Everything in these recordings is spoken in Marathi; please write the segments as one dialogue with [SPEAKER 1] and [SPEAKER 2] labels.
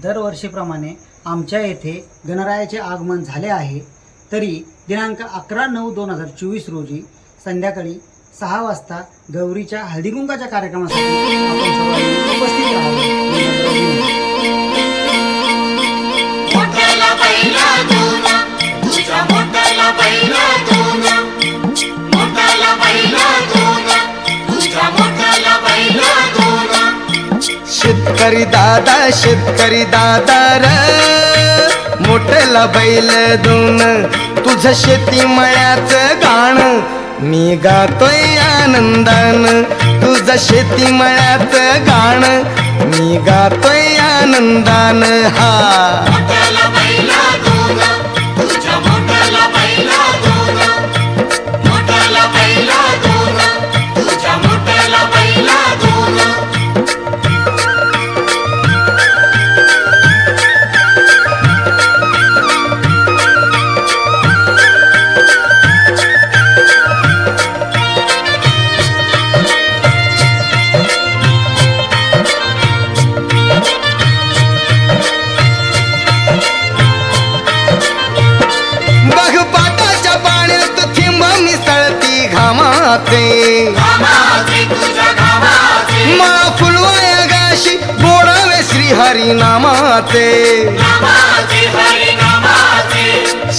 [SPEAKER 1] दरवर्षीप्रमाणे आमच्या येथे गणरायाचे आगमन झाले आहे. तरी दिनांक 11/9/2024 रोजी संध्याकाळी 6 वाजता गौरीच्या हळदीकुंकाच्या कार्यक्रमासाठी आपण सर्वांनी उपस्थित राहावे.
[SPEAKER 2] शेतकरी दादा र मोठला बैल दोन तुझं शेती मळ्याचं गाण मी गातोय आनंदान. तुझं शेती मळ्याचं गाण मी गातोय आनंदान. हा मा फुलवाया गाशी बोडावे श्री हरी नामाचे.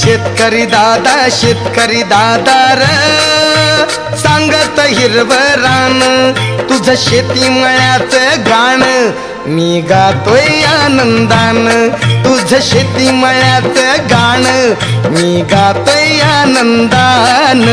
[SPEAKER 2] शेतकरी दादा र सांगत हिरवरान तुझं शेती मळ्याचं गाण मी गातोय आनंदान. तुझं शेती मळ्याचं गाण मी गातोय आनंदान.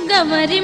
[SPEAKER 3] गवरी